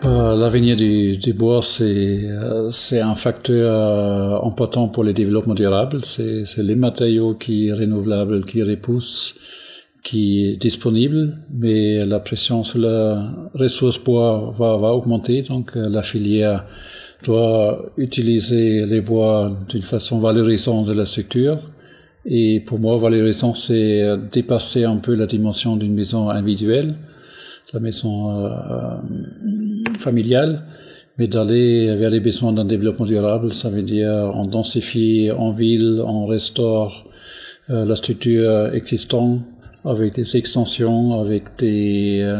L'avenir du bois, c'est un facteur important pour le développement durable. C'est les matériaux qui sont renouvelables, qui repoussent, qui est disponible, mais la pression sur la ressource bois va augmenter. Donc la filière doit utiliser les bois d'une façon valorisante de la structure. Et pour moi, valorisant, c'est dépasser un peu la dimension d'une maison individuelle, la maison familiale, mais d'aller vers les besoins d'un développement durable. Ça veut dire on densifie en ville, on restaure la structure existante avec des extensions, avec des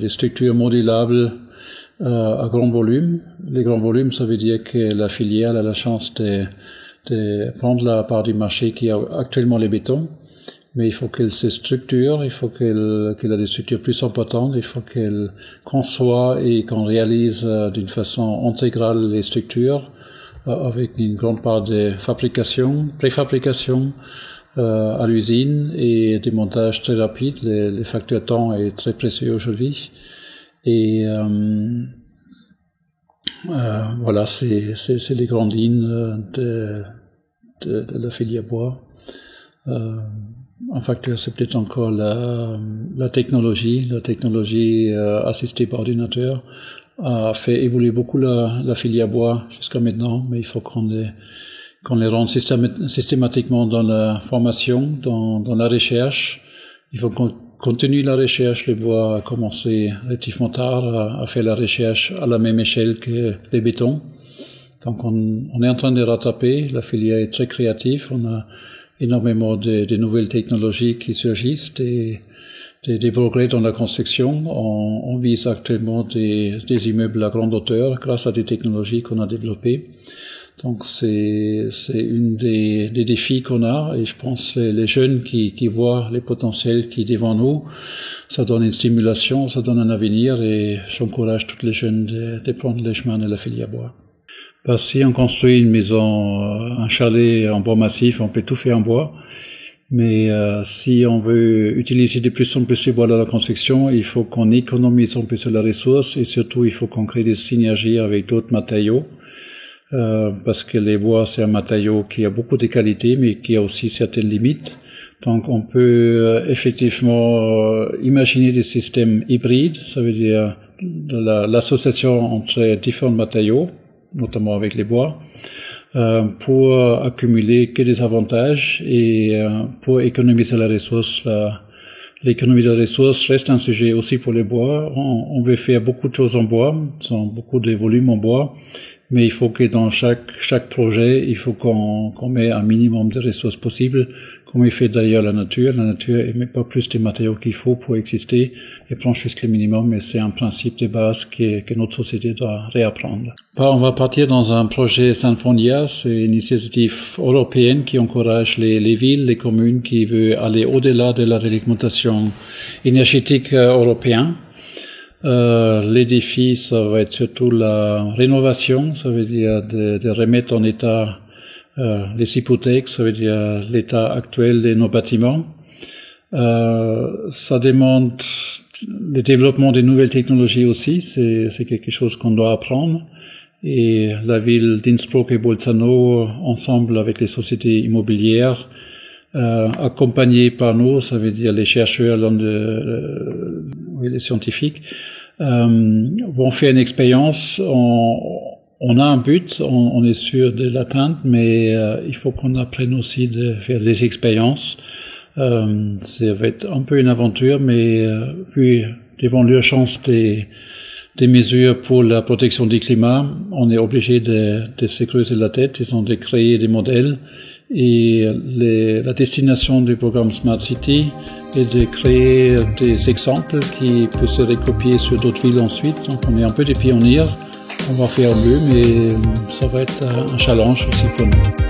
structures modulables à grand volume. Les grands volumes, ça veut dire que la filière a la chance de prendre la part du marché qui a actuellement les bétons, mais il faut qu'elle se structure, il faut qu'elle ait des structures plus importantes, il faut qu'elle conçoit et qu'on réalise d'une façon intégrale les structures avec une grande part de fabrication, préfabrication à l'usine et des montages très rapides. Les facteurs temps est très précieux aujourd'hui. Et voilà, c'est les grandes lignes de la filière bois. Un facteur, c'est peut-être encore la technologie. La technologie assistée par ordinateur a fait évoluer beaucoup la filière bois jusqu'à maintenant, mais il faut qu'on les rende systématiquement dans la formation, dans la recherche. Il faut qu'on continue la recherche. Le bois a commencé relativement tard à faire la recherche à la même échelle que les bétons. Donc on est en train de rattraper. La filière est très créative. On a énormément de nouvelles technologies qui surgissent, des progrès dans la construction. On vise actuellement des immeubles à grande hauteur grâce à des technologies qu'on a développées. Donc c'est une des défis qu'on a, et je pense les jeunes qui voient les potentiels qui sont devant nous, ça donne une stimulation, ça donne un avenir, et j'encourage tous les jeunes de prendre le chemin de la filière bois. Si on construit une maison, un chalet en bois massif, on peut tout faire en bois. Mais si on veut utiliser de plus en plus de bois dans la construction, il faut qu'on économise un peu sur la ressource, et surtout il faut qu'on crée des synergies avec d'autres matériaux. Parce que les bois, c'est un matériau qui a beaucoup de qualités, mais qui a aussi certaines limites. Donc on peut effectivement imaginer des systèmes hybrides, ça veut dire l'association entre différents matériaux, notamment avec les bois, pour accumuler que des avantages et pour économiser la ressource. L'économie de la ressource reste un sujet aussi pour les bois. On veut faire beaucoup de choses en bois, beaucoup de volumes en bois, mais il faut que dans chaque projet, il faut qu'on met un minimum de ressources possibles, comme il fait d'ailleurs la nature. La nature émet pas plus de matériaux qu'il faut pour exister et prend juste le minimum, mais c'est un principe de base que notre société doit réapprendre. On va partir dans un projet Sinfonia, c'est une initiative européenne qui encourage les villes, les communes qui veulent aller au-delà de la réglementation énergétique européenne. Les défis, ça va être surtout la rénovation, ça veut dire de remettre en état les hypothèques, ça veut dire l'état actuel de nos bâtiments. Ça demande le développement des nouvelles technologies aussi, c'est quelque chose qu'on doit apprendre. Et la ville d'Innsbruck et Bolzano, ensemble avec les sociétés immobilières, accompagnés par nous, ça veut dire les chercheurs, les scientifiques, vont faire une expérience. On a un but, on est sûr de l'atteindre, mais il faut qu'on apprenne aussi de faire des expériences. Ça va être un peu une aventure, mais puis devant l'urgence des mesures pour la protection du climat, on est obligé de se creuser la tête, disons, de créer des modèles. Et la destination du programme Smart City est de créer des exemples qui peuvent se recopier sur d'autres villes ensuite. Donc on est un peu des pionniers, on va faire mieux, mais ça va être un challenge aussi pour nous.